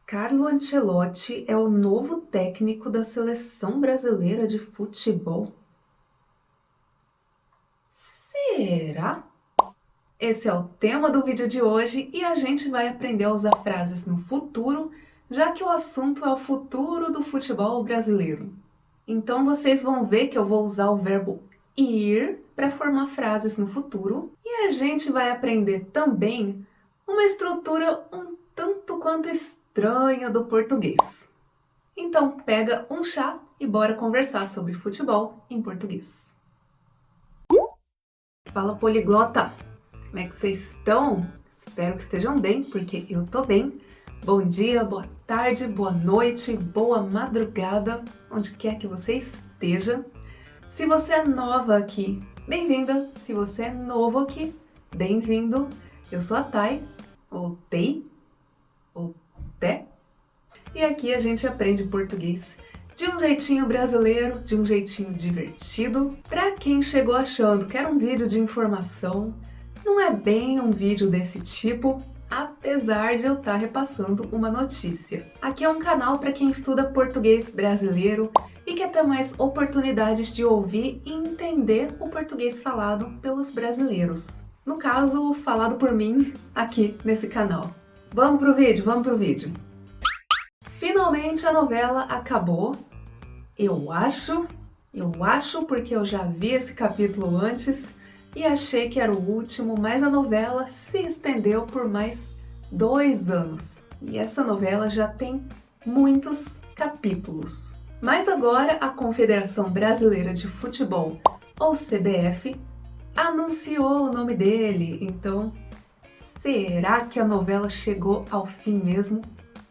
Carlo Ancelotti é o novo técnico da seleção brasileira de futebol? Será? Esse é o tema do vídeo de hoje e a gente vai aprender a usar frases no futuro, já que o assunto é o futuro do futebol brasileiro. Então vocês vão ver que eu vou usar o verbo ir para formar frases no futuro e a gente vai aprender também uma estrutura um tanto quanto estranha do português. Então pega um chá e bora conversar sobre futebol em português. Fala poliglota! Como é que vocês estão? Espero que estejam bem, porque eu tô bem. Bom dia, boa tarde, boa noite, boa madrugada, onde quer que você esteja. Se você é nova aqui, bem-vinda. Se você é novo aqui, bem-vindo. Eu sou a Thay, ou Tei, ou Té. E aqui a gente aprende português de um jeitinho brasileiro, de um jeitinho divertido. Para quem chegou achando que era um vídeo de informação, não é bem um vídeo desse tipo, apesar de eu estar repassando uma notícia. Aqui é um canal para quem estuda português brasileiro e quer ter mais oportunidades de ouvir e entender o português falado pelos brasileiros. No caso, falado por mim aqui nesse canal. Vamos pro vídeo. Finalmente a novela acabou. Eu acho porque eu já vi esse capítulo antes e achei que era o último, mas a novela se estendeu por mais 2 anos. E essa novela já tem muitos capítulos. Mas agora a Confederação Brasileira de Futebol, ou CBF, anunciou o nome dele. Então, será que a novela chegou ao fim mesmo?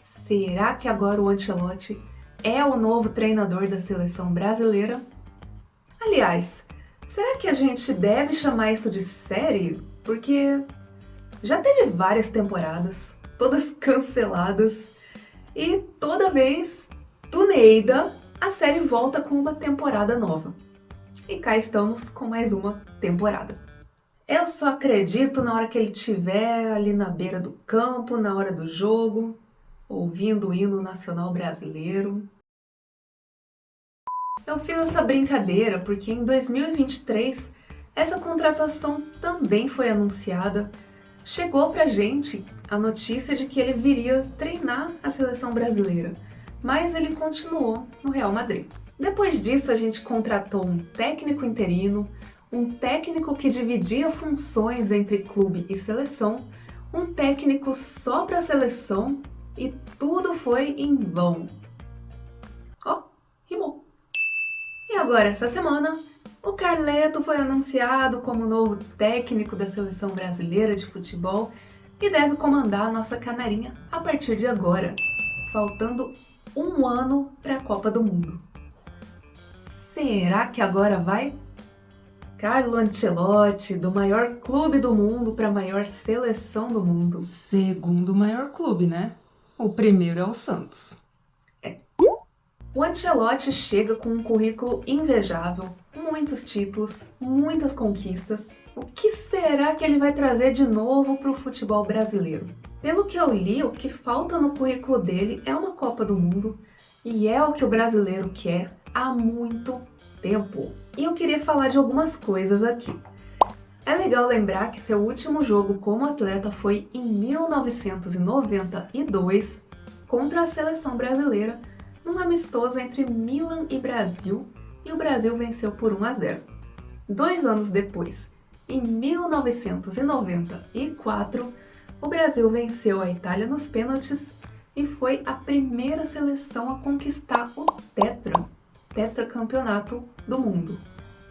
Será que agora o Ancelotti é o novo treinador da seleção brasileira? Aliás, será que a gente deve chamar isso de série? Porque já teve várias temporadas, todas canceladas, e toda vez, do Neida, a série volta com uma temporada nova. E cá estamos com mais uma temporada. Eu só acredito na hora que ele estiver ali na beira do campo, na hora do jogo, ouvindo o hino nacional brasileiro. Eu fiz essa brincadeira porque em 2023 essa contratação também foi anunciada. Chegou pra gente a notícia de que ele viria treinar a seleção brasileira, mas ele continuou no Real Madrid. Depois disso a gente contratou um técnico interino, um técnico que dividia funções entre clube e seleção, um técnico só para a seleção e tudo foi em vão. Ó, rimou! E agora, essa semana, o Carleto foi anunciado como novo técnico da seleção brasileira de futebol e deve comandar a nossa canarinha a partir de agora, faltando 1 ano para a Copa do Mundo. Será que agora vai? Carlo Ancelotti, do maior clube do mundo para a maior seleção do mundo. Segundo maior clube, né? O primeiro é o Santos. O Ancelotti chega com um currículo invejável, muitos títulos, muitas conquistas. O que será que ele vai trazer de novo para o futebol brasileiro? Pelo que eu li, o que falta no currículo dele é uma Copa do Mundo e é o que o brasileiro quer há muito tempo. E eu queria falar de algumas coisas aqui. É legal lembrar que seu último jogo como atleta foi em 1992 contra a seleção brasileira, num amistoso entre Milan e Brasil, e o Brasil venceu por 1-0. 2 anos depois, em 1994, o Brasil venceu a Itália nos pênaltis e foi a primeira seleção a conquistar o tetracampeonato do mundo.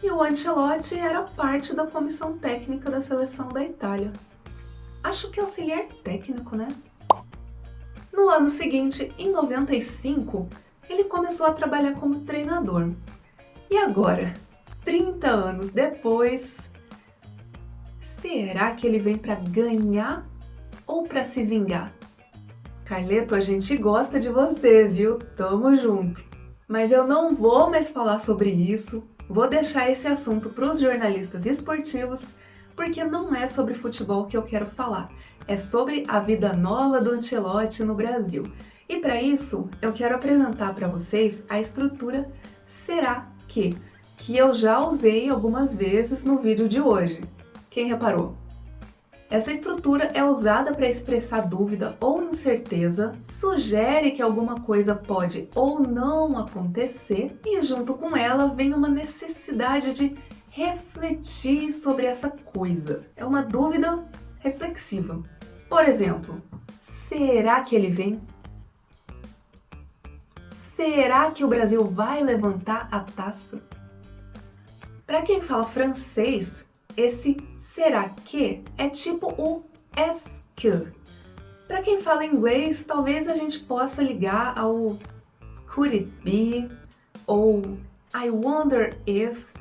E o Ancelotti era parte da comissão técnica da seleção da Itália. Acho que auxiliar técnico, né? No ano seguinte, em 95, ele começou a trabalhar como treinador. E agora, 30 anos depois, será que ele vem para ganhar ou para se vingar? Carleto, a gente gosta de você, viu? Tamo junto. Mas eu não vou mais falar sobre isso. Vou deixar esse assunto para os jornalistas esportivos, porque não é sobre futebol que eu quero falar, é sobre a vida nova do Ancelotti no Brasil. E para isso, eu quero apresentar para vocês a estrutura será que eu já usei algumas vezes no vídeo de hoje. Quem reparou? Essa estrutura é usada para expressar dúvida ou incerteza, sugere que alguma coisa pode ou não acontecer e junto com ela vem uma necessidade de refletir sobre essa coisa. É uma dúvida reflexiva. Por exemplo, será que ele vem? Será que o Brasil vai levantar a taça? Para quem fala francês, esse será que é tipo o est-ce que. Para quem fala inglês, talvez a gente possa ligar ao could it be, ou I wonder if,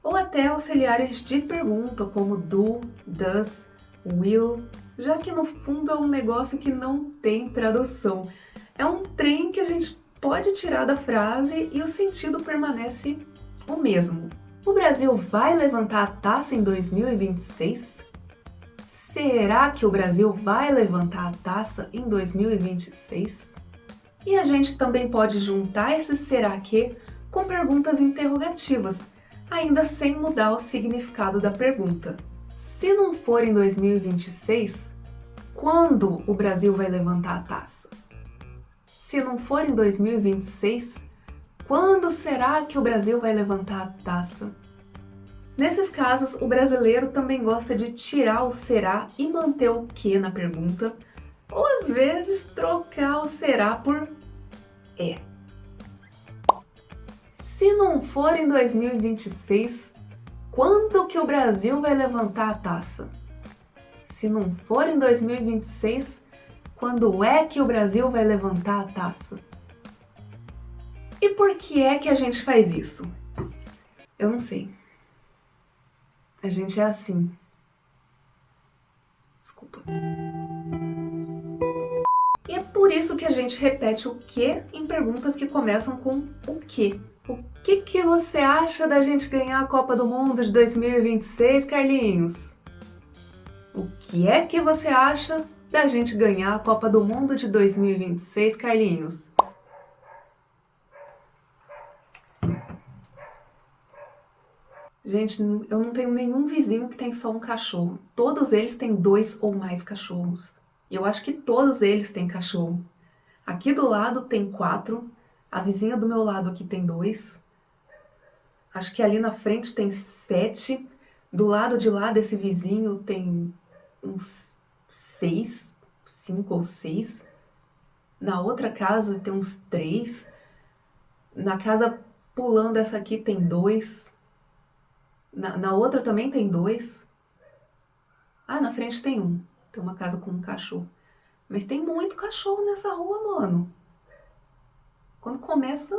ou até auxiliares de pergunta como do, does, will, já que no fundo é um negócio que não tem tradução. É um trem que a gente pode tirar da frase e o sentido permanece o mesmo. O Brasil vai levantar a taça em 2026? Será que o Brasil vai levantar a taça em 2026? E a gente também pode juntar esse será que com perguntas interrogativas, ainda sem mudar o significado da pergunta. Se não for em 2026, quando o Brasil vai levantar a taça? Se não for em 2026, quando será que o Brasil vai levantar a taça? Nesses casos, o brasileiro também gosta de tirar o será e manter o que na pergunta, ou às vezes trocar o será por é. Se não for em 2026, quando que o Brasil vai levantar a taça? Se não for em 2026, quando é que o Brasil vai levantar a taça? E por que é que a gente faz isso? Eu não sei. A gente é assim. Desculpa. E é por isso que a gente repete o que em perguntas que começam com o que. O que você acha da gente ganhar a Copa do Mundo de 2026, Carlinhos? O que é que você acha da gente ganhar a Copa do Mundo de 2026, Carlinhos? Gente, eu não tenho nenhum vizinho que tem só um cachorro. Todos eles têm 2 ou mais cachorros. E eu acho que todos eles têm cachorro. Aqui do lado tem 4. A vizinha do meu lado aqui tem 2. Acho que ali na frente tem 7. Do lado de lá desse vizinho tem uns 6, 5 ou 6. Na outra casa tem uns 3. Na casa pulando essa aqui tem 2. Na outra também tem 2. Ah, na frente tem 1. Tem uma casa com um cachorro. Mas tem muito cachorro nessa rua, mano. Quando começa,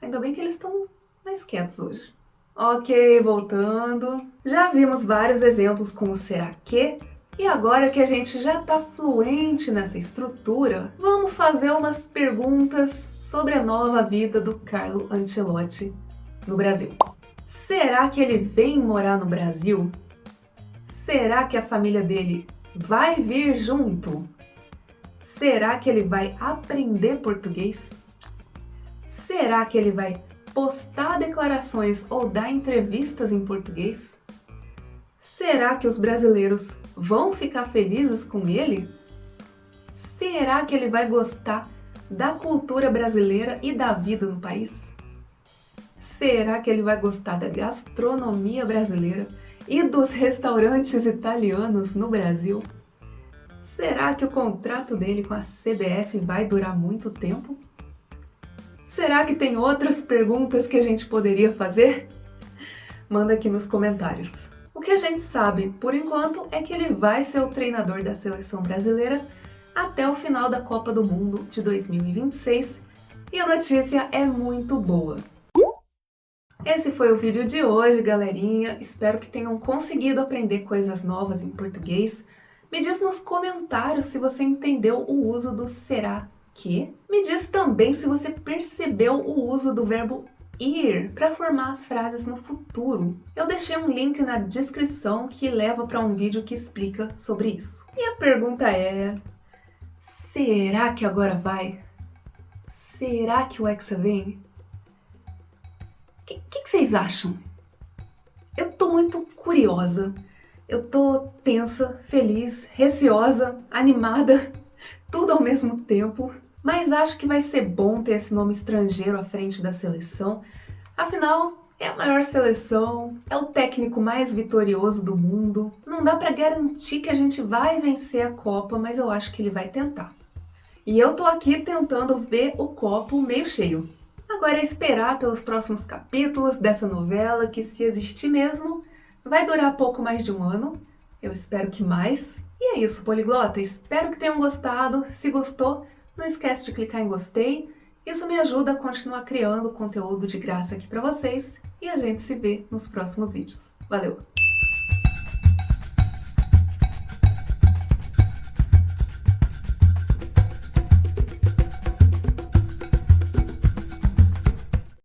ainda bem que eles estão mais quietos hoje. Ok, voltando. Já vimos vários exemplos com o será que. E agora que a gente já tá fluente nessa estrutura, vamos fazer umas perguntas sobre a nova vida do Carlo Ancelotti no Brasil. Será que ele vem morar no Brasil? Será que a família dele vai vir junto? Será que ele vai aprender português? Será que ele vai postar declarações ou dar entrevistas em português? Será que os brasileiros vão ficar felizes com ele? Será que ele vai gostar da cultura brasileira e da vida no país? Será que ele vai gostar da gastronomia brasileira e dos restaurantes italianos no Brasil? Será que o contrato dele com a CBF vai durar muito tempo? Será que tem outras perguntas que a gente poderia fazer? Manda aqui nos comentários. O que a gente sabe, por enquanto, é que ele vai ser o treinador da seleção brasileira até o final da Copa do Mundo de 2026 e a notícia é muito boa. Esse foi o vídeo de hoje, galerinha. Espero que tenham conseguido aprender coisas novas em português. Me diz nos comentários se você entendeu o uso do será que. Me diz também se você percebeu o uso do verbo ir para formar as frases no futuro. Eu deixei um link na descrição que leva para um vídeo que explica sobre isso. E a pergunta é: será que agora vai? Será que o Hexa vem? O que vocês acham? Eu tô muito curiosa. Eu tô tensa, feliz, receosa, animada, tudo ao mesmo tempo. Mas acho que vai ser bom ter esse nome estrangeiro à frente da seleção. Afinal, é a maior seleção, é o técnico mais vitorioso do mundo. Não dá pra garantir que a gente vai vencer a Copa, mas eu acho que ele vai tentar. E eu tô aqui tentando ver o copo meio cheio. Agora é esperar pelos próximos capítulos dessa novela, que se existir mesmo, vai durar pouco mais de um ano. Eu espero que mais. E é isso, poliglota. Espero que tenham gostado. Se gostou, não esquece de clicar em gostei. Isso me ajuda a continuar criando conteúdo de graça aqui pra vocês. E a gente se vê nos próximos vídeos. Valeu!